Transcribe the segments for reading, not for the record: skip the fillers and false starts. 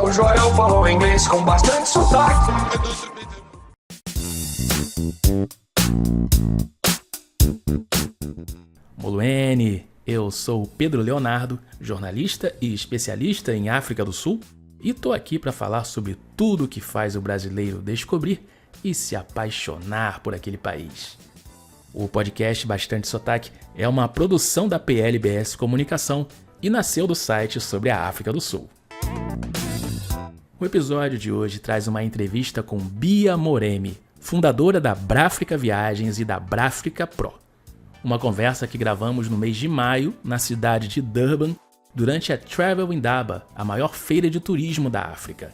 O Joel falou inglês com bastante sotaque. Moluene, eu sou o Pedro Leonardo, jornalista e especialista em África do Sul, e tô aqui para falar sobre tudo que faz o brasileiro descobrir e se apaixonar por aquele país. O podcast Bastante Sotaque é uma produção da PLBS Comunicação e nasceu do site sobre a África do Sul. O episódio de hoje traz uma entrevista com Bia Moremi, fundadora da Bráfrica Viagens e da Bráfrica Pro. Uma conversa que gravamos no mês de maio, na cidade de Durban, durante a Travel Indaba, a maior feira de turismo da África.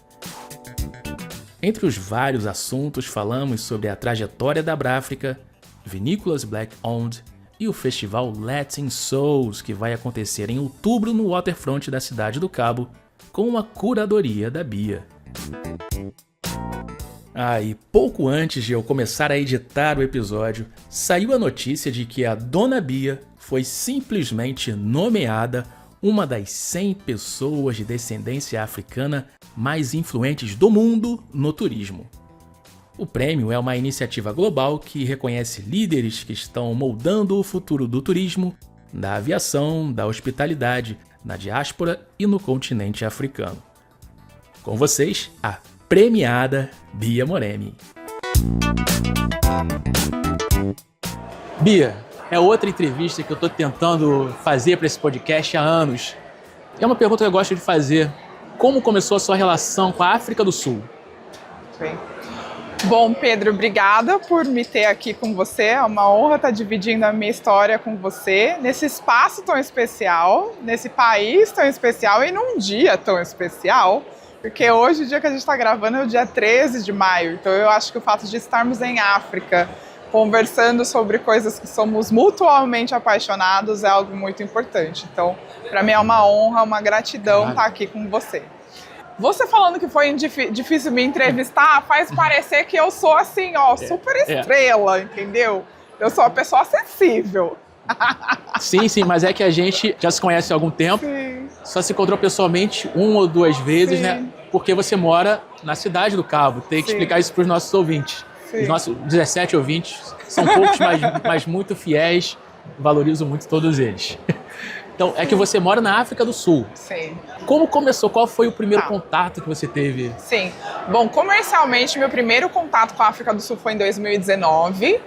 Entre os vários assuntos, falamos sobre a trajetória da Bráfrica, vinícolas Black-owned e o festival Latin Souls, que vai acontecer em outubro no waterfront da cidade do Cabo, com uma curadoria da Bia. E pouco antes de eu começar a editar o episódio, saiu a notícia de que a Dona Bia foi simplesmente nomeada uma das 100 pessoas de descendência africana mais influentes do mundo no turismo. O prêmio é uma iniciativa global que reconhece líderes que estão moldando o futuro do turismo, da aviação, da hospitalidade, na diáspora e no continente africano. Com vocês, a premiada Bia Moremi. Bia, é outra entrevista que eu estou tentando fazer para esse podcast há anos. É uma pergunta que eu gosto de fazer. Como começou a sua relação com a África do Sul? Bem. Bom, Pedro, obrigada por me ter aqui com você. É uma honra estar dividindo a minha história com você, nesse espaço tão especial, nesse país tão especial e num dia tão especial, porque hoje, o dia que a gente está gravando, é o dia 13 de maio. Então eu acho que o fato de estarmos em África, conversando sobre coisas que somos mutuamente apaixonados, é algo muito importante. Então, para mim é uma honra, uma gratidão estar aqui com você. Você falando que foi difícil me entrevistar, faz parecer que eu sou assim, super estrela, entendeu? Eu sou uma pessoa acessível. Sim, mas é que a gente já se conhece há algum tempo, sim. Só se encontrou pessoalmente 1 ou 2 vezes, sim. Né? Porque você mora na cidade do Cabo, tem que explicar isso para os nossos ouvintes. Sim. Os nossos 17 ouvintes são poucos, mas muito fiéis, valorizo muito todos eles. Então, é que você mora na África do Sul. Sim. Como começou? Qual foi o primeiro contato que você teve? Sim. Bom, comercialmente, meu primeiro contato com a África do Sul foi em 2019.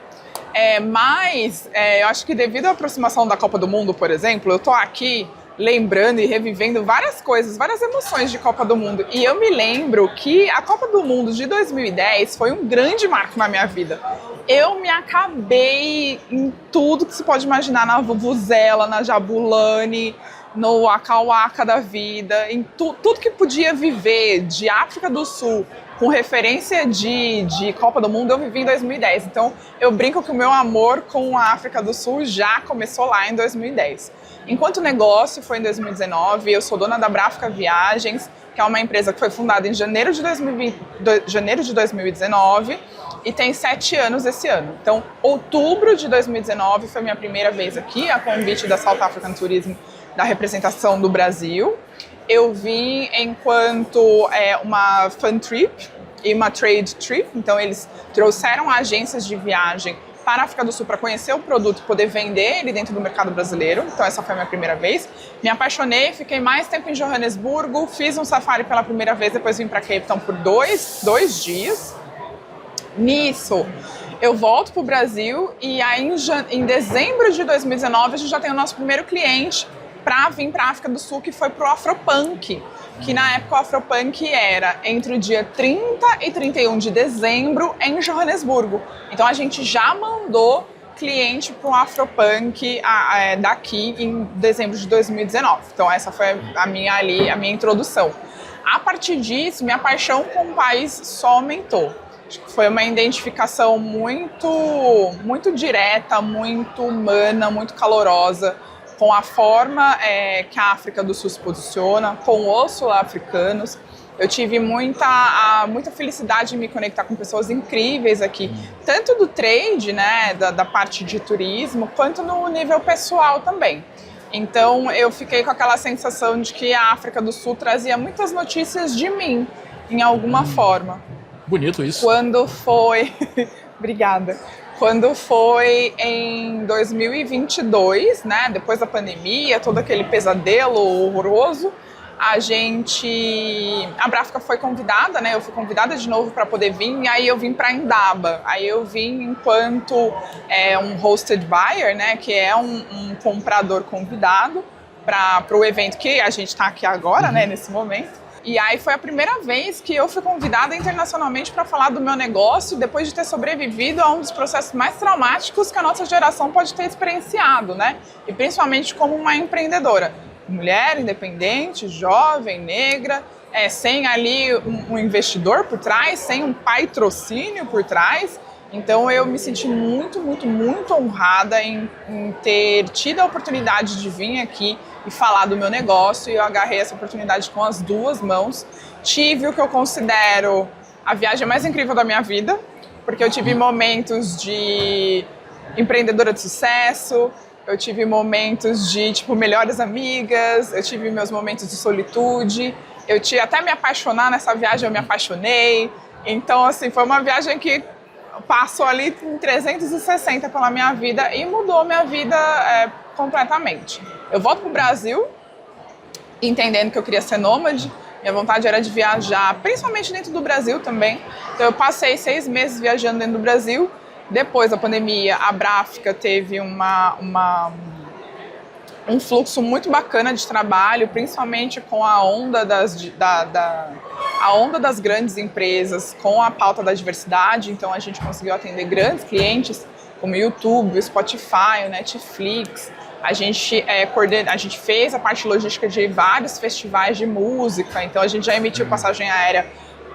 Mas eu acho que devido à aproximação da Copa do Mundo, por exemplo, eu tô aqui lembrando e revivendo várias coisas, várias emoções de Copa do Mundo. E eu me lembro que a Copa do Mundo de 2010 foi um grande marco na minha vida. Eu me acabei em tudo que se pode imaginar, na Vuvuzela, na Jabulani, no Waka Waka da vida, em tudo que podia viver de África do Sul, com referência de Copa do Mundo, eu vivi em 2010. Então, eu brinco que o meu amor com a África do Sul já começou lá em 2010. Enquanto negócio, foi em 2019, eu sou dona da Bráfrica Viagens, que é uma empresa que foi fundada em janeiro de 2019 e tem 7 anos esse ano. Então, outubro de 2019 foi minha primeira vez aqui, a convite da South African Tourism, da representação do Brasil. Eu vim enquanto uma fan trip e uma trade trip, então eles trouxeram agências de viagem para a África do Sul para conhecer o produto e poder vender ele dentro do mercado brasileiro. Então essa foi a minha primeira vez. Me apaixonei, fiquei mais tempo em Johannesburgo, fiz um safari pela primeira vez, depois vim para Cape Town por dois dias. Nisso, eu volto para o Brasil e aí em dezembro de 2019 a gente já tem o nosso primeiro cliente para vir para a África do Sul, que foi para o Afropunk, que na época o Afropunk era entre o dia 30 e 31 de dezembro em Johannesburgo. Então a gente já mandou cliente para o Afropunk daqui em dezembro de 2019. Então essa foi a minha introdução. A partir disso, minha paixão com o país só aumentou. Acho que foi uma identificação muito direta, muito humana, muito calorosa, com a forma que a África do Sul se posiciona, com os sul-africanos. Eu tive muita felicidade em me conectar com pessoas incríveis aqui, tanto do trade, né, da parte de turismo, quanto no nível pessoal também. Então eu fiquei com aquela sensação de que a África do Sul trazia muitas notícias de mim, em alguma forma. Bonito isso. Quando foi... Obrigada. Quando foi em 2022, né, depois da pandemia, todo aquele pesadelo horroroso, a Bráfica foi convidada, né, eu fui convidada de novo para poder vir, e aí eu vim para Indaba. Aí eu vim enquanto um hosted buyer, né, que é um comprador convidado para o evento que a gente está aqui agora, né, nesse momento. E aí foi a primeira vez que eu fui convidada internacionalmente para falar do meu negócio, depois de ter sobrevivido a um dos processos mais traumáticos que a nossa geração pode ter experienciado, né? E principalmente como uma empreendedora. Mulher, independente, jovem, negra, sem ali um investidor por trás, sem um patrocínio por trás. Então eu me senti muito, muito, muito honrada em ter tido a oportunidade de vir aqui e falar do meu negócio, e eu agarrei essa oportunidade com as duas mãos. Tive o que eu considero a viagem mais incrível da minha vida, porque eu tive momentos de empreendedora de sucesso, eu tive momentos de, melhores amigas, eu tive meus momentos de solitude, até me apaixonar nessa viagem, eu me apaixonei. Então, assim, foi uma viagem que passou ali em 360 pela minha vida e mudou minha vida completamente. Eu volto pro Brasil, entendendo que eu queria ser nômade. Minha vontade era de viajar, principalmente dentro do Brasil também. Então eu passei 6 meses viajando dentro do Brasil. Depois da pandemia, a Bráfica teve um fluxo muito bacana de trabalho, principalmente com a onda das grandes empresas, com a pauta da diversidade. Então a gente conseguiu atender grandes clientes, como o YouTube, o Spotify, o Netflix. A gente fez a parte logística de vários festivais de música. Então a gente já emitiu passagem aérea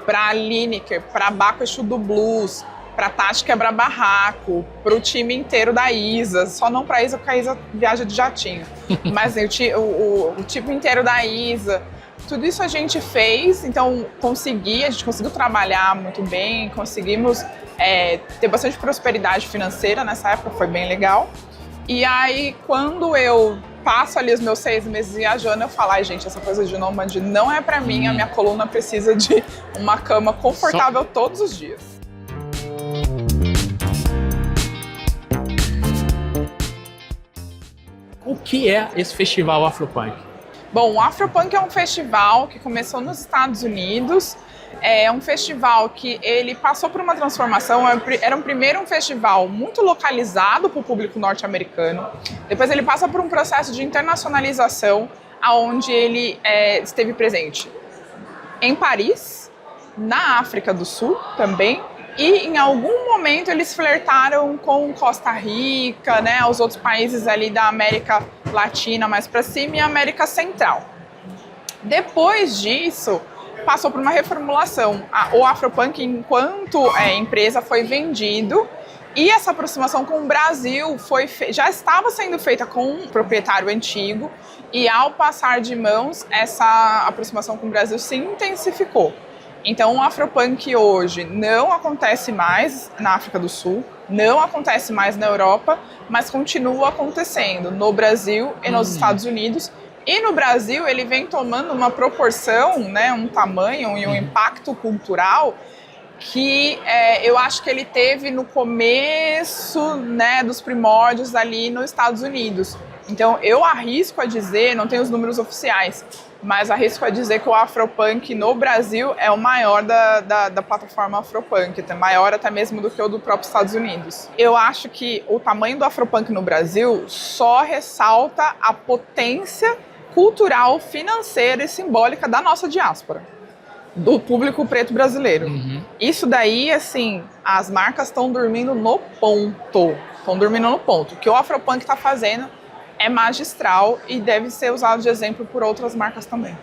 para a Lineker, para a Baco Exu do Blues, para a Tati Quebra Barraco, para o time inteiro da Isa. Só não para a Isa, porque a Isa viaja de jatinho. Mas o time inteiro da Isa. Tudo isso a gente fez, então a gente conseguiu trabalhar muito bem, conseguimos ter bastante prosperidade financeira nessa época, foi bem legal. E aí, quando eu passo ali os meus 6 meses viajando, eu falo, ai gente, essa coisa de nômade não é pra mim, a minha coluna precisa de uma cama confortável todos os dias. O que é esse festival Afropunk? Bom, o Afropunk é um festival que começou nos Estados Unidos. É um festival que ele passou por uma transformação. Era primeiro um festival muito localizado para o público norte-americano. Depois ele passa por um processo de internacionalização, onde ele esteve presente em Paris, na África do Sul também, e em algum momento eles flertaram com Costa Rica, né, os outros países ali da América Latina mais para cima e América Central. Depois disso, passou por uma reformulação. O Afropunk, enquanto empresa, foi vendido, e essa aproximação com o Brasil já estava sendo feita com um proprietário antigo, e ao passar de mãos, essa aproximação com o Brasil se intensificou. Então o Afropunk hoje não acontece mais na África do Sul, não acontece mais na Europa, mas continua acontecendo no Brasil e nos Estados Unidos. E no Brasil ele vem tomando uma proporção, né, um tamanho e um impacto cultural que eu acho que ele teve no começo, né, dos primórdios ali nos Estados Unidos. Então eu arrisco a dizer, não tenho os números oficiais, mas arrisco a dizer que o Afropunk no Brasil é o maior da plataforma Afropunk, maior até mesmo do que o do próprio Estados Unidos. Eu acho que o tamanho do Afropunk no Brasil só ressalta a potência cultural, financeira e simbólica da nossa diáspora, do público preto brasileiro. Isso daí, assim, as marcas estão dormindo no ponto. O que o Afropunk está fazendo é magistral e deve ser usado de exemplo por outras marcas também.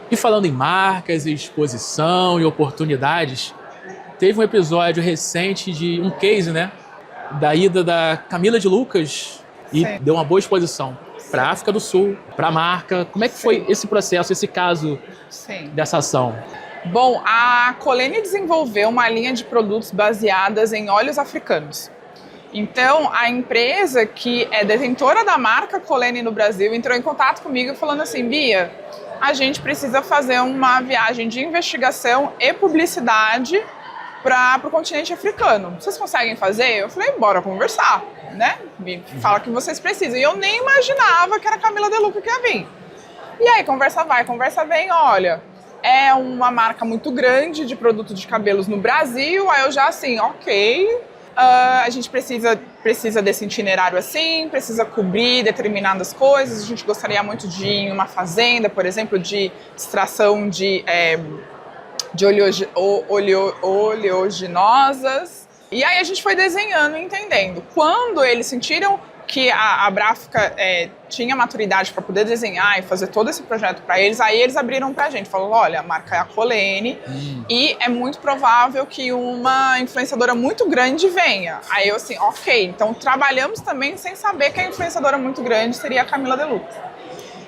E falando em marcas, exposição e oportunidades, teve um episódio recente de um case, né? Da ida da Camila de Lucas e deu uma boa exposição para a África do Sul, para a marca. Como é que foi esse processo, esse caso dessa ação? Bom, a Colene desenvolveu uma linha de produtos baseadas em óleos africanos. Então, a empresa que é detentora da marca Colene no Brasil entrou em contato comigo falando assim, Bia, a gente precisa fazer uma viagem de investigação e publicidade para o continente africano. Vocês conseguem fazer? Eu falei, bora conversar, né? Me fala que vocês precisam. E eu nem imaginava que era a Camila De Luca que ia vir. E aí, conversa vai, conversa vem, olha, é uma marca muito grande de produto de cabelos no Brasil, aí eu já assim, ok, a gente precisa desse itinerário assim, precisa cobrir determinadas coisas, a gente gostaria muito de ir em uma fazenda, por exemplo, de extração de oleaginosas. E aí a gente foi desenhando e entendendo. Quando eles sentiram que a Bráfica tinha maturidade para poder desenhar e fazer todo esse projeto para eles, aí eles abriram para a gente, falaram, olha, a marca é a Colene e é muito provável que uma influenciadora muito grande venha. Aí eu assim, ok, então trabalhamos também sem saber que a influenciadora muito grande seria a Camila De Luca.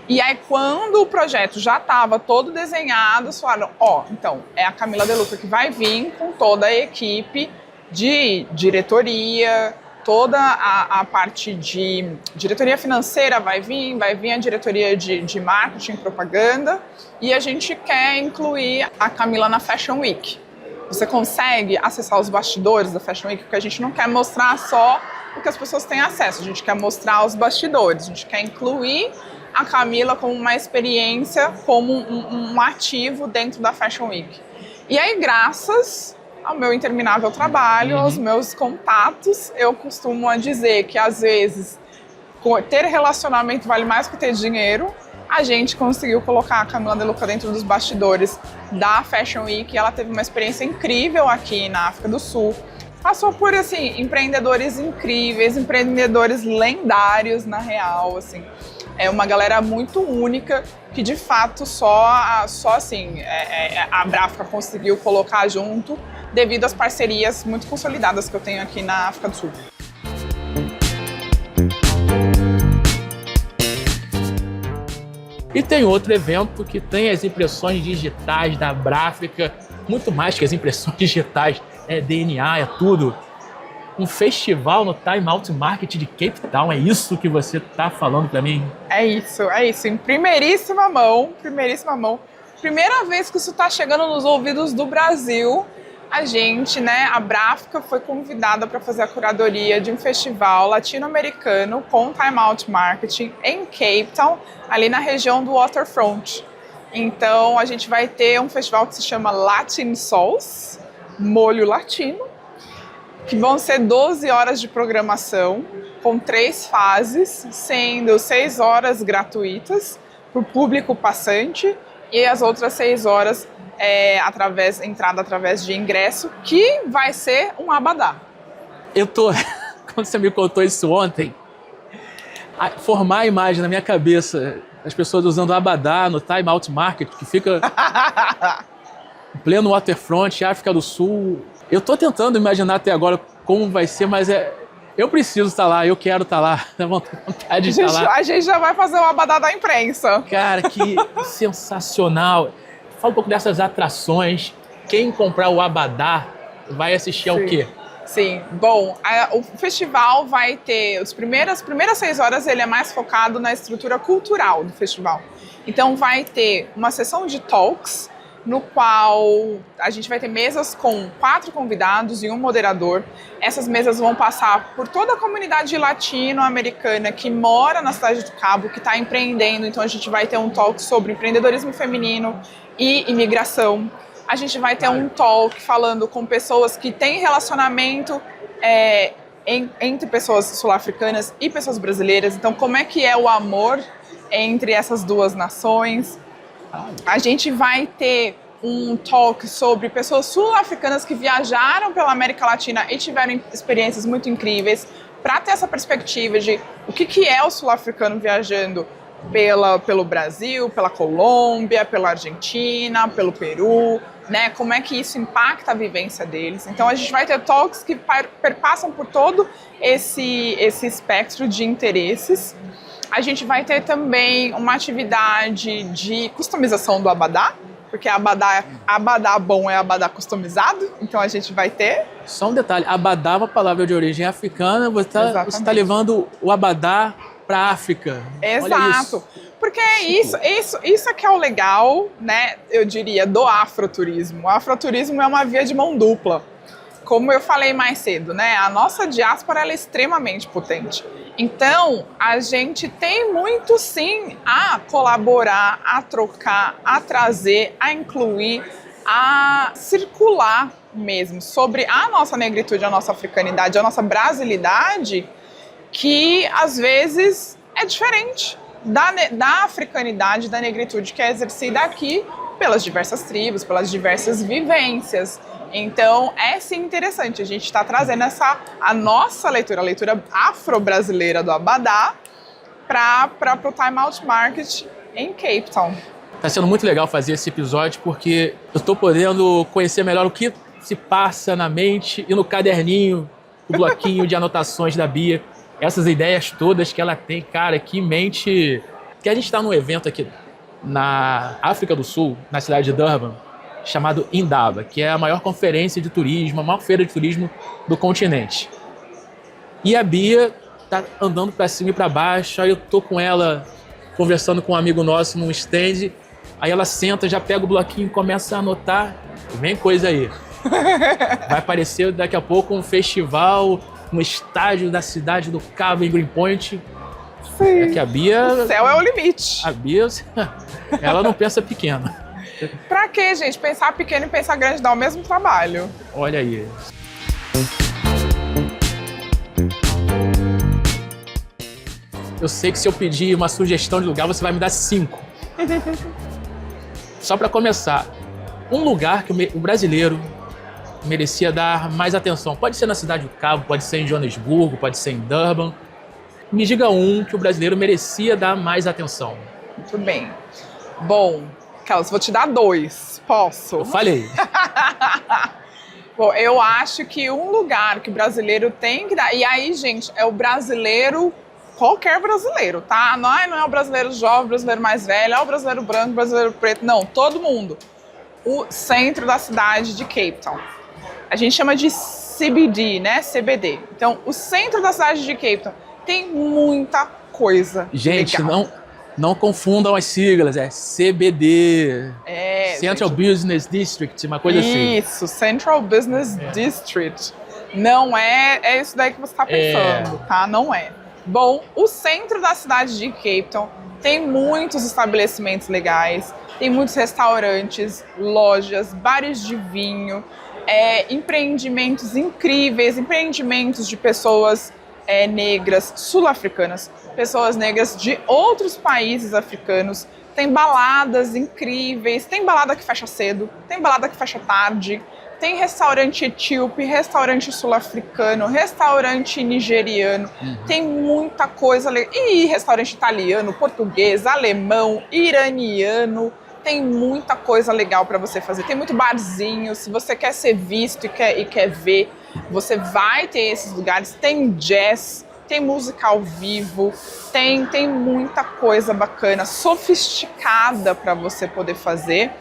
E aí, quando o projeto já estava todo desenhado, eles falaram, então, é a Camila De Luca que vai vir com toda a equipe de diretoria, toda a parte de diretoria financeira vai vir a diretoria de marketing e propaganda, e a gente quer incluir a Camila na Fashion Week. Você consegue acessar os bastidores da Fashion Week, porque a gente não quer mostrar só o que as pessoas têm acesso, a gente quer mostrar os bastidores, a gente quer incluir a Camila como uma experiência, como um ativo dentro da Fashion Week. E aí, graças ao meu interminável trabalho, aos meus contatos, eu costumo dizer que, às vezes, ter relacionamento vale mais que ter dinheiro. A gente conseguiu colocar a Camila De Luca dentro dos bastidores da Fashion Week e ela teve uma experiência incrível aqui na África do Sul. Passou por, assim, empreendedores incríveis, empreendedores lendários, na real, assim. É uma galera muito única que, de fato, só assim, a Bráfica conseguiu colocar junto devido às parcerias muito consolidadas que eu tenho aqui na África do Sul. E tem outro evento que tem as impressões digitais da Bráfica, muito mais que as impressões digitais, é DNA, é tudo. Um festival no Time Out Market de Cape Town, é isso que você está falando para mim? É isso, em primeiríssima mão. Primeira vez que isso está chegando nos ouvidos do Brasil, a gente, né, a Bráfica foi convidada para fazer a curadoria de um festival latino-americano com Time Out Marketing em Cape Town, ali na região do Waterfront. Então, a gente vai ter um festival que se chama Latin Sauce, molho latino, que vão ser 12 horas de programação, com 3 fases, sendo 6 horas gratuitas para o público passante e as outras 6 horas entrada através de ingresso, que vai ser um abadá. Quando você me contou isso ontem, formar a imagem na minha cabeça, as pessoas usando abadá no Time Out Market, que fica em pleno Waterfront, África do Sul. Eu tô tentando imaginar até agora como vai ser, mas eu preciso estar lá, eu quero estar lá, dá vontade de estar lá. A gente já vai fazer o abadá da imprensa. Cara, que sensacional. Fala um pouco dessas atrações. Quem comprar o abadá vai assistir ao quê? Sim, bom, o festival vai ter, as primeiras 6 horas ele é mais focado na estrutura cultural do festival. Então vai ter uma sessão de talks, no qual a gente vai ter mesas com 4 convidados e um moderador. Essas mesas vão passar por toda a comunidade latino-americana que mora na cidade do Cabo, que está empreendendo. Então a gente vai ter um talk sobre empreendedorismo feminino e imigração. A gente vai ter um talk falando com pessoas que têm relacionamento entre pessoas sul-africanas e pessoas brasileiras. Então, como é que é o amor entre essas duas nações? A gente vai ter um talk sobre pessoas sul-africanas que viajaram pela América Latina e tiveram experiências muito incríveis, para ter essa perspectiva de o que é o sul-africano viajando pelo Brasil, pela Colômbia, pela Argentina, pelo Peru, né? Como é que isso impacta a vivência deles. Então a gente vai ter talks que perpassam por todo esse espectro de interesses. A gente vai ter também uma atividade de customização do abadá, porque abadá bom é abadá customizado, então a gente vai ter. Só um detalhe, abadá é uma palavra de origem africana, você tá levando o abadá para a África. Exato. Porque isso é que é o legal, né, eu diria, do afroturismo. O afroturismo é uma via de mão dupla. Como eu falei mais cedo, né, a nossa diáspora ela é extremamente potente. Então, a gente tem muito, sim, a colaborar, a trocar, a trazer, a incluir, a circular mesmo sobre a nossa negritude, a nossa africanidade, a nossa brasilidade, que às vezes é diferente da africanidade, da negritude que é exercida aqui pelas diversas tribos, pelas diversas vivências. Então, é sim interessante. A gente está trazendo a nossa leitura, a leitura afro-brasileira do abadá para o Time Out Market em Cape Town. Está sendo muito legal fazer esse episódio porque eu estou podendo conhecer melhor o que se passa na mente e no caderninho, o bloquinho de anotações da Bia. Essas ideias todas que ela tem, cara, que mente... Que a gente está num evento aqui na África do Sul, na cidade de Durban, chamado Indaba, que é a maior conferência de turismo, a maior feira de turismo do continente. E a Bia tá andando para cima e para baixo, aí eu tô com ela conversando com um amigo nosso num stand, aí ela senta, já pega o bloquinho e começa a anotar, vem coisa aí. Vai aparecer daqui a pouco um festival no estádio da cidade do Cabo, em Greenpoint. Sim. É que a Bia... O céu é o limite. A Bia, ela não pensa pequeno. Pra quê, gente? Pensar pequeno e pensar grande dá o mesmo trabalho. Olha aí. Eu sei que se eu pedir uma sugestão de lugar, você vai me dar 5. Só para começar, um lugar que o brasileiro merecia dar mais atenção. Pode ser na cidade do Cabo, pode ser em Joanesburgo, pode ser em Durban. Me diga um que o brasileiro merecia dar mais atenção. Muito bem. Bom, Carlos, vou te dar 2. Posso? Eu falei. Bom, eu acho que um lugar que o brasileiro tem que dar... E aí, gente, é o brasileiro... Qualquer brasileiro, tá? Não é o brasileiro jovem, o brasileiro mais velho, é o brasileiro branco, o brasileiro preto. Não, todo mundo. O centro da cidade de Cape Town. A gente chama de CBD, né? CBD. Então, o centro da cidade de Cape Town tem muita coisa gente, legal. Não confundam as siglas, é CBD. Central gente. Business District, uma coisa assim. Isso, Central Business District. Não é isso daí que você está pensando, tá? Não é. Bom, o centro da cidade de Cape Town tem muitos estabelecimentos legais, tem muitos restaurantes, lojas, bares de vinho, empreendimentos incríveis, empreendimentos de pessoas negras, sul-africanas, pessoas negras de outros países africanos. Tem baladas incríveis, tem balada que fecha cedo, tem balada que fecha tarde, tem restaurante etíope, restaurante sul-africano, restaurante nigeriano, tem muita coisa legal. E restaurante italiano, português, alemão, iraniano, tem muita coisa legal para você fazer. Tem muito barzinho, se você quer ser visto e quer ver, você vai ter esses lugares. Tem jazz, tem música ao vivo, tem muita coisa bacana, sofisticada para você poder fazer.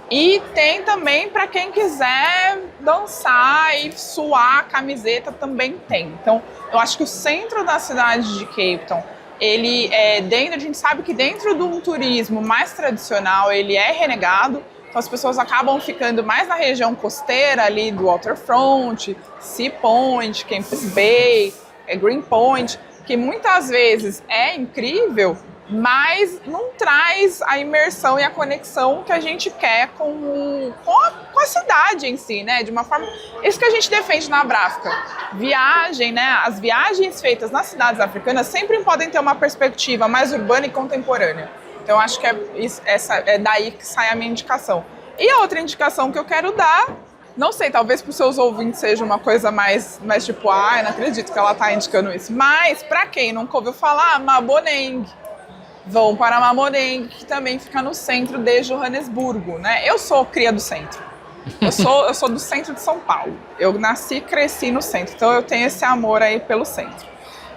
E tem também para quem quiser dançar e suar a camiseta, também tem. Então, eu acho que o centro da cidade de Cape Town, ele a gente sabe que dentro de um turismo mais tradicional, ele é renegado. Então as pessoas acabam ficando mais na região costeira ali do Waterfront, Sea Point, Campus Bay, Greenpoint, que muitas vezes é incrível, mas não traz a imersão e a conexão que a gente quer com a cidade em si, né? De uma forma... Isso que a gente defende na Abráfica. Viagem, né? As viagens feitas nas cidades africanas sempre podem ter uma perspectiva mais urbana e contemporânea. Então, acho que é daí que sai a minha indicação. E a outra indicação que eu quero dar, não sei, talvez para os seus ouvintes seja uma coisa mais tipo, eu não acredito que ela está indicando isso. Mas, para quem nunca ouviu falar, Maboneng. Vão para Maboneng, que também fica no centro de Joanesburgo, né? Eu sou cria do centro. Eu sou do centro de São Paulo. Eu nasci e cresci no centro, então eu tenho esse amor aí pelo centro.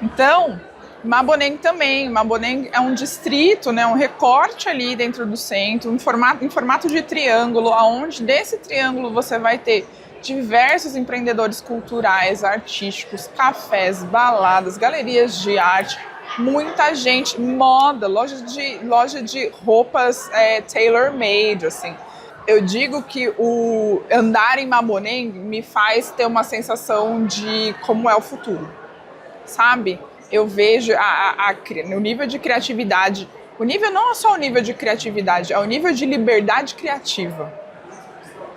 Então, Maboneng também. Maboneng é um distrito, né, um recorte ali dentro do centro, em formato de triângulo, onde desse triângulo você vai ter diversos empreendedores culturais, artísticos, cafés, baladas, galerias de arte, muita gente, moda, loja de roupas tailor-made, assim. Eu digo que o andar em Maboneng me faz ter uma sensação de como é o futuro, sabe? Eu vejo o nível de criatividade, o nível não é só o nível de criatividade, é o nível de liberdade criativa.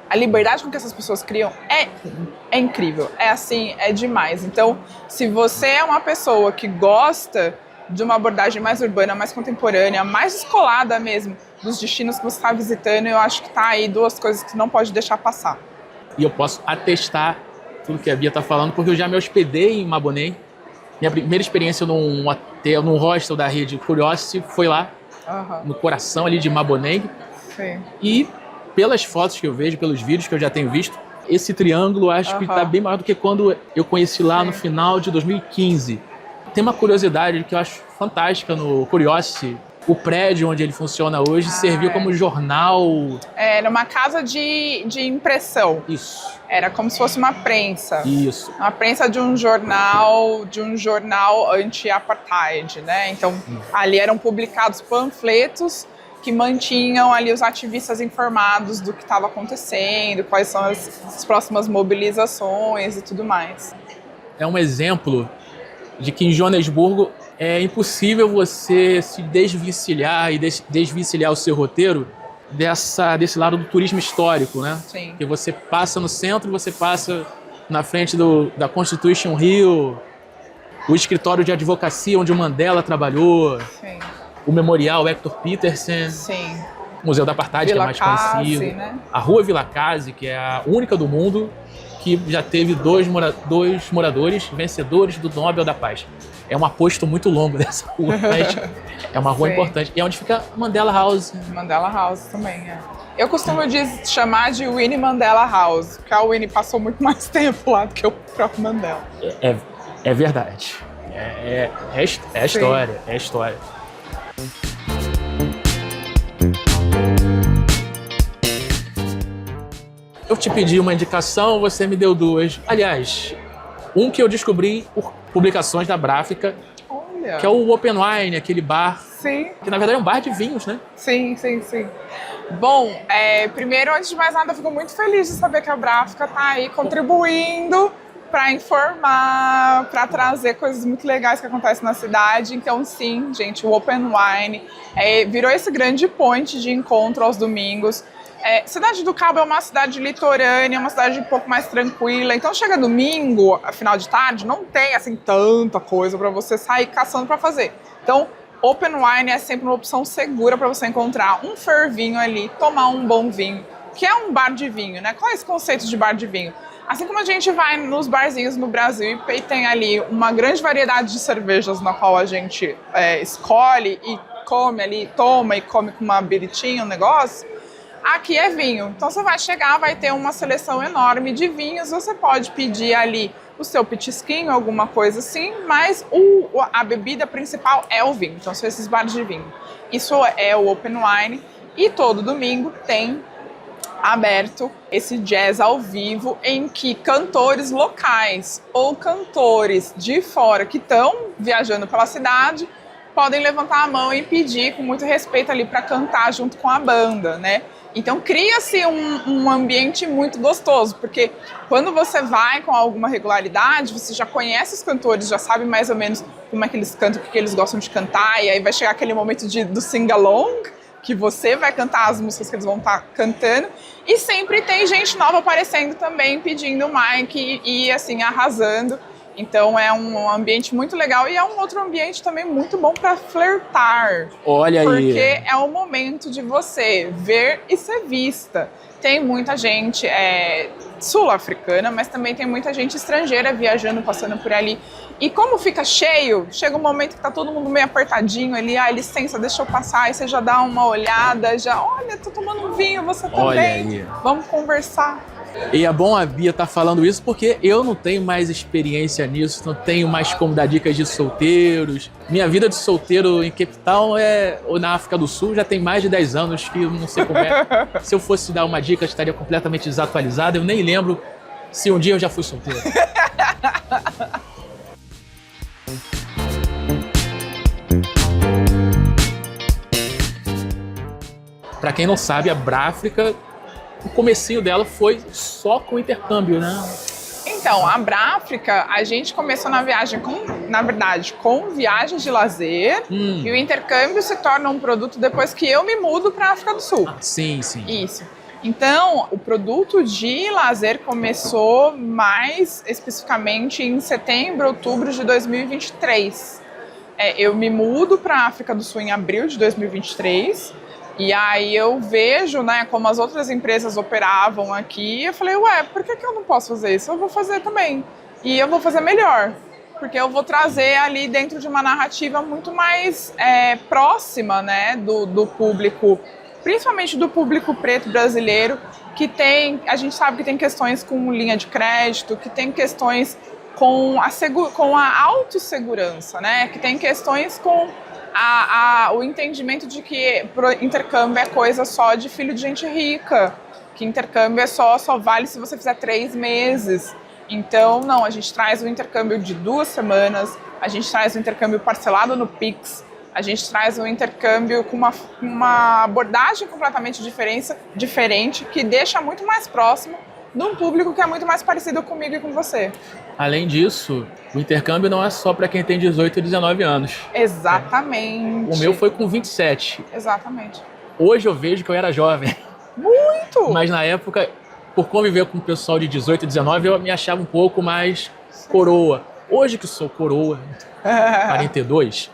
A liberdade com que essas pessoas criam é incrível, é assim, é demais. Então, se você é uma pessoa que gosta de uma abordagem mais urbana, mais contemporânea, mais descolada mesmo dos destinos que você está visitando, eu acho que tá aí duas coisas que não pode deixar passar. E eu posso atestar tudo que a Bia tá falando, porque eu já me hospedei em Maboneng. Minha primeira experiência num hotel, num hostel da rede Curiosity foi lá, no coração ali de Maboneng. Sim. E pelas fotos que eu vejo, pelos vídeos que eu já tenho visto, esse triângulo acho que está bem maior do que quando eu conheci lá no final de 2015. Tem uma curiosidade que eu acho fantástica no Curiosity. O prédio onde ele funciona hoje serviu como jornal... Era uma casa de impressão. Isso. Era como se fosse uma prensa. Isso. Uma prensa de um jornal anti-apartheid, né? Então, ali eram publicados panfletos que mantinham ali os ativistas informados do que estava acontecendo, quais são as próximas mobilizações e tudo mais. É um exemplo de que em Joanesburgo é impossível você se desvencilhar e desvencilhar o seu roteiro desse lado do turismo histórico, né? Sim. Que você passa no centro, você passa na frente da Constitution Hill, o escritório de advocacia onde o Mandela trabalhou, Sim. o memorial Hector Peterson, Sim. o Museu da Apartheid, que é mais conhecido, né? a Rua Vilacase, que é a única do mundo que já teve dois moradores vencedores do Nobel da Paz. É um aposto muito longo dessa rua, mas é uma rua importante. E é onde fica Mandela House. Mandela House também, é. Eu costumo chamar de Winnie Mandela House, porque a Winnie passou muito mais tempo lá do que o próprio Mandela. É verdade. É a história, é a história. Eu te pedi uma indicação, você me deu duas. Aliás, um que eu descobri por publicações da Bráfica, Olha. que é o Open Wine, aquele bar, Sim. que na verdade é um bar de vinhos, né? Sim. Bom, primeiro, antes de mais nada, eu fico muito feliz de saber que a Bráfica está aí contribuindo para informar, para trazer coisas muito legais que acontecem na cidade. Então, sim, gente, o Open Wine virou esse grande point de encontro aos domingos. Cidade do Cabo é uma cidade litorânea, uma cidade um pouco mais tranquila. Então, chega domingo, final de tarde, não tem assim tanta coisa para você sair caçando para fazer. Então, Open Wine é sempre uma opção segura para você encontrar um fervinho ali, tomar um bom vinho, que é um bar de vinho, né? Qual é esse conceito de bar de vinho? Assim como a gente vai nos barzinhos no Brasil e tem ali uma grande variedade de cervejas na qual a gente escolhe e come ali, toma e come com uma biritinha, um negócio, aqui é vinho. Então você vai chegar, vai ter uma seleção enorme de vinhos, você pode pedir ali o seu petisquinho, alguma coisa assim, mas a bebida principal é o vinho. Então são esses bares de vinho. Isso é o Open Wine e todo domingo tem aberto esse jazz ao vivo em que cantores locais ou cantores de fora que estão viajando pela cidade podem levantar a mão e pedir com muito respeito ali para cantar junto com a banda, né? Então cria-se um ambiente muito gostoso, porque quando você vai com alguma regularidade, você já conhece os cantores, já sabe mais ou menos como é que eles cantam, o que eles gostam de cantar, e aí vai chegar aquele momento do sing-along, que você vai cantar as músicas que eles vão estar cantando, e sempre tem gente nova aparecendo também, pedindo mic e assim, arrasando. Então é um ambiente muito legal e é um outro ambiente também muito bom para flertar. Olha aí. Porque é o momento de você ver e ser vista. Tem muita gente sul-africana, mas também tem muita gente estrangeira viajando, passando por ali. E como fica cheio, chega um momento que tá todo mundo meio apertadinho ali, licença, deixa eu passar, aí você já dá uma olhada, olha, tô tomando um vinho, você também, Olha aí. vamos conversar. E é bom a Bia estar falando isso porque eu não tenho mais experiência nisso, não tenho mais como dar dicas de solteiros. Minha vida de solteiro em Cape Town ou na África do Sul já tem mais de 10 anos que eu não sei como é. Se eu fosse dar uma dica, eu estaria completamente desatualizado. Eu nem lembro se um dia eu já fui solteiro. Pra quem não sabe, a Bráfrica, o comecinho dela foi só com intercâmbio, né? Então, a Bráfrica, a gente começou na viagem com viagens de lazer, e o intercâmbio se torna um produto depois que eu me mudo para a África do Sul. Sim, sim. Isso. Então, o produto de lazer começou mais especificamente em setembro, outubro de 2023. Eu me mudo para a África do Sul em abril de 2023. E aí eu vejo, né, como as outras empresas operavam aqui, e eu falei, por que eu não posso fazer isso? Eu vou fazer também. E eu vou fazer melhor, porque eu vou trazer ali dentro de uma narrativa muito mais próxima, né, do público, principalmente do público preto brasileiro, a gente sabe que tem questões com linha de crédito, que tem questões com a autossegurança, né, que tem questões com o entendimento de que intercâmbio é coisa só de filho de gente rica, que intercâmbio só vale se você fizer 3 meses. Então, não, a gente traz o intercâmbio de 2 semanas, a gente traz o intercâmbio parcelado no Pix, a gente traz um intercâmbio com uma abordagem completamente diferente, que deixa muito mais próximo de um público que é muito mais parecido comigo e com você. Além disso, o intercâmbio não é só para quem tem 18 e 19 anos. Exatamente. O meu foi com 27. Exatamente. Hoje eu vejo que eu era jovem. Muito! Mas na época, por conviver com o pessoal de 18 e 19, eu me achava um pouco mais coroa. Hoje que sou coroa, 42,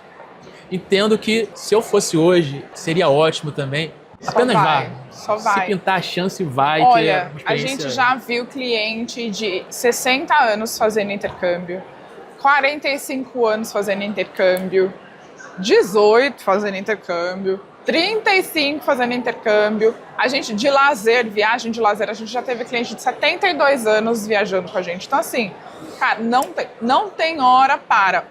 entendo que se eu fosse hoje, seria ótimo também. Apenas vá. Só vai. Se pintar a chance, vai. Olha, a gente já viu cliente de 60 anos fazendo intercâmbio, 45 anos fazendo intercâmbio, 18 fazendo intercâmbio, 35 fazendo intercâmbio. A gente de lazer, viagem de lazer, a gente já teve cliente de 72 anos viajando com a gente. Então assim, cara, não tem hora para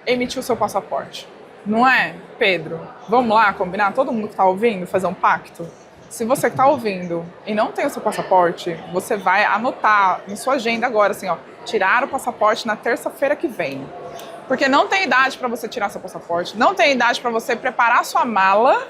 emitir o seu passaporte. Não é, Pedro? Vamos lá combinar? Todo mundo que está ouvindo, fazer um pacto? Se você que está ouvindo e não tem o seu passaporte, você vai anotar na sua agenda agora, assim, ó, tirar o passaporte na terça-feira que vem. Porque não tem idade para você tirar seu passaporte, não tem idade para você preparar sua mala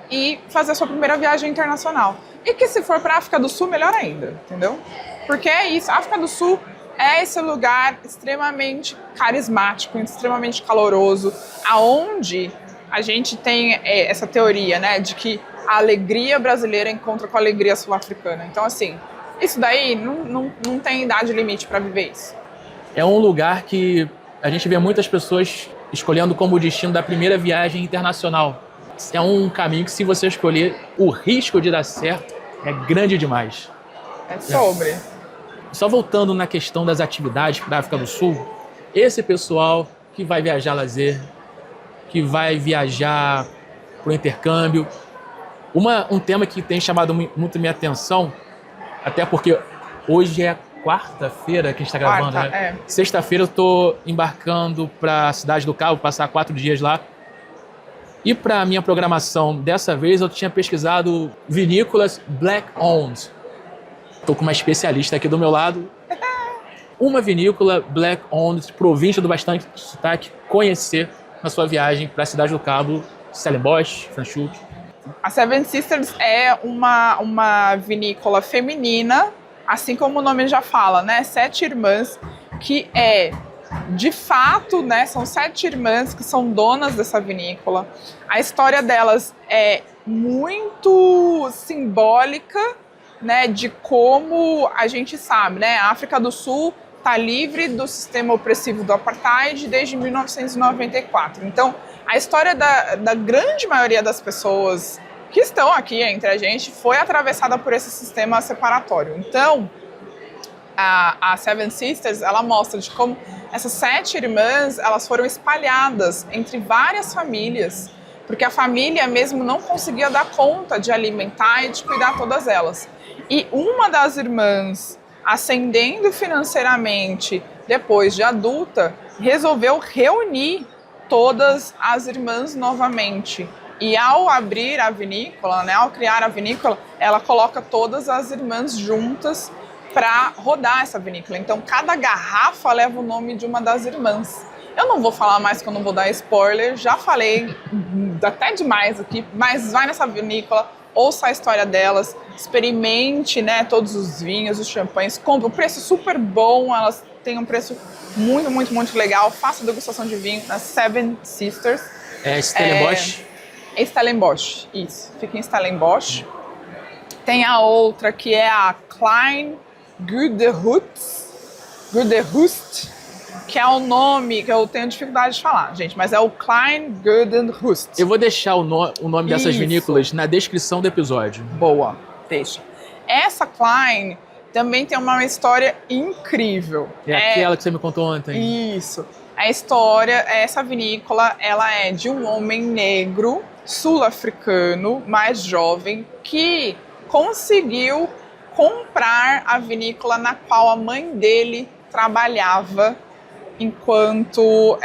e fazer a sua primeira viagem internacional. E que se for para a África do Sul, melhor ainda, entendeu? Porque é isso, a África do Sul é esse lugar extremamente carismático, extremamente caloroso, aonde a gente tem essa teoria, né, de que a alegria brasileira encontra com a alegria sul-africana. Então, assim, isso daí não tem idade limite para viver isso. É um lugar que a gente vê muitas pessoas escolhendo como destino da primeira viagem internacional. É um caminho que, se você escolher, o risco de dar certo é grande demais. É sobre. Só voltando na questão das atividades para a África do Sul, esse pessoal que vai viajar lazer, que vai viajar para o intercâmbio, um tema que tem chamado muito minha atenção, até porque hoje é quarta-feira que a gente está gravando, né? Sexta-feira eu estou embarcando para a Cidade do Cabo, passar 4 dias lá. E para a minha programação dessa vez eu tinha pesquisado vinícolas Black Owned. Estou com uma especialista aqui do meu lado. Uma vinícola Black Owned, província do Bastante Sotaque, conhecer na sua viagem para a Cidade do Cabo, Stellenbosch, Franschhoek. A Seven Sisters é uma vinícola feminina, assim como o nome já fala, né? 7 irmãs, que de fato, né? São 7 irmãs que são donas dessa vinícola. A história delas é muito simbólica, né? De como a gente sabe, né? A África do Sul está livre do sistema opressivo do apartheid desde 1994. Então, a história da grande maioria das pessoas que estão aqui entre a gente foi atravessada por esse sistema separatório. Então, a Seven Sisters, ela mostra de como essas 7 irmãs, elas foram espalhadas entre várias famílias porque a família mesmo não conseguia dar conta de alimentar e de cuidar todas elas. E uma das irmãs, ascendendo financeiramente depois de adulta, resolveu reunir todas as irmãs novamente. E ao abrir a vinícola, né, ao criar a vinícola, ela coloca todas as irmãs juntas para rodar essa vinícola. Então, cada garrafa leva o nome de uma das irmãs. Eu não vou falar mais, que eu não vou dar spoiler, já falei até demais aqui, mas vai nessa vinícola, ouça a história delas, experimente, né, todos os vinhos, os champanhes, compre. O preço super bom, elas têm um preço muito, muito, muito legal. Faça degustação de vinho na Seven Sisters. É Stellenbosch? É Stellenbosch, isso. Fica em Stellenbosch. Tem a outra que é a Klein Guderhust, que é o nome que eu tenho dificuldade de falar, gente, mas é o Klein Guderhust. Eu vou deixar o nome dessas vinícolas na descrição do episódio. Boa, deixa. Essa Klein também tem uma história incrível. É aquela que você me contou ontem. Isso. A história, essa vinícola, ela é de um homem negro, sul-africano, mais jovem, que conseguiu comprar a vinícola na qual a mãe dele trabalhava enquanto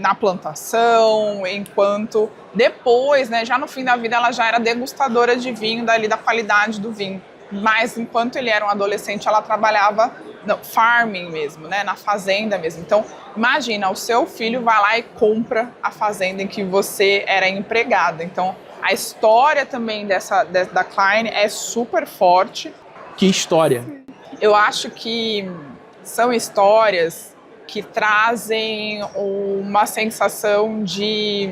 na plantação, enquanto depois, né, já no fim da vida, ela já era degustadora de vinho, da qualidade do vinho. Mas enquanto ele era um adolescente, ela trabalhava no farming mesmo, né, na fazenda mesmo. Então, imagina, o seu filho vai lá e compra a fazenda em que você era empregada. Então, a história também da Klein é super forte. Que história? Eu acho que são histórias que trazem uma sensação de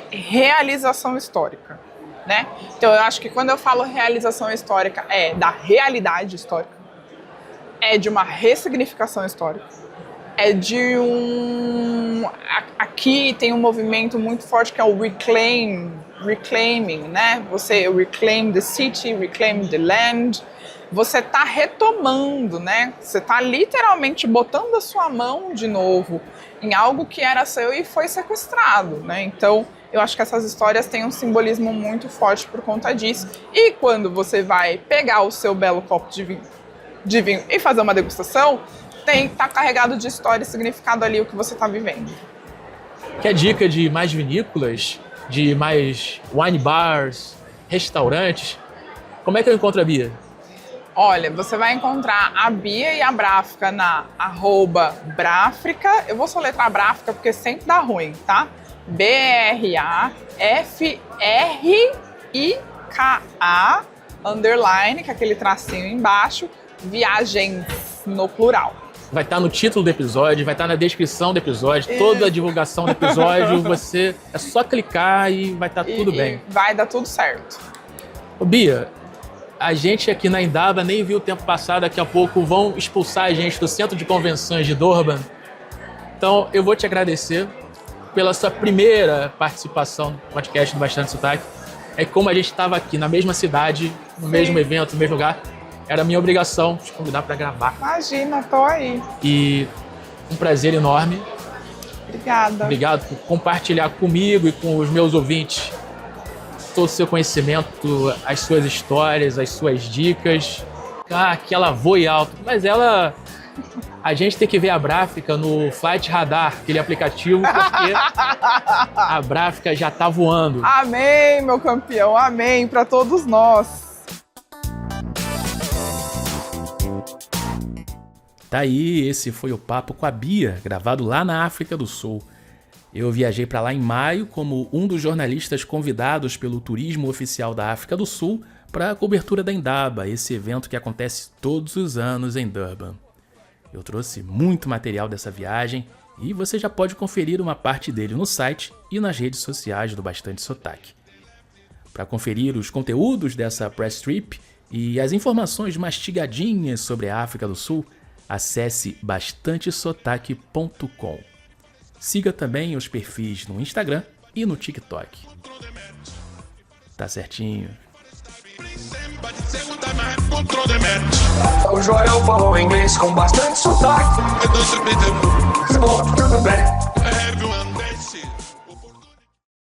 realização histórica, né? Então, eu acho que quando eu falo realização histórica, é da realidade histórica, é de uma ressignificação histórica, é de Aqui tem um movimento muito forte que é o reclaiming, né? Você reclaim the city, reclaim the land. Você está retomando, né? Você está literalmente botando a sua mão de novo em algo que era seu e foi sequestrado, né? Então, eu acho que essas histórias têm um simbolismo muito forte por conta disso. E quando você vai pegar o seu belo copo de vinho e fazer uma degustação, tá carregado de história e significado ali o que você está vivendo. Quer dica de mais vinícolas, de mais wine bars, restaurantes? Como é que eu encontro a Bia? Olha, você vai encontrar a Bia e a Bráfica na _Bráfica. Eu vou soletrar Bráfica porque sempre dá ruim, tá? BRAFRIKA _ que é aquele tracinho embaixo, viagens no plural. Vai estar no título do episódio, vai estar na descrição do episódio, toda a divulgação do episódio, é só clicar e vai estar tudo bem. Vai dar tudo certo. Ô Bia, a gente aqui na Indaba nem viu o tempo passar, daqui a pouco vão expulsar a gente do Centro de Convenções de Durban. Então eu vou te agradecer pela sua primeira participação no podcast do Bastante Sotaque. É como a gente estava aqui na mesma cidade, no mesmo evento, no mesmo lugar, era minha obrigação te convidar para gravar. Imagina, tô aí. E um prazer enorme. Obrigada. Obrigado por compartilhar comigo e com os meus ouvintes todo o seu conhecimento, as suas histórias, as suas dicas. Que ela voe alto. Mas a gente tem que ver a Bráfica no Flight Radar, aquele aplicativo, porque a Bráfica já tá voando. Amém, meu campeão, amém para todos nós. Tá aí, esse foi o papo com a Bia, gravado lá na África do Sul. Eu viajei para lá em maio como um dos jornalistas convidados pelo Turismo Oficial da África do Sul para a cobertura da Indaba, esse evento que acontece todos os anos em Durban. Eu trouxe muito material dessa viagem e você já pode conferir uma parte dele no site e nas redes sociais do Bastante Sotaque. Para conferir os conteúdos dessa press trip e as informações mastigadinhas sobre a África do Sul, acesse bastantesotaque.com. Siga também os perfis no Instagram e no TikTok. Tá certinho. O Joel falou inglês com bastante sotaque.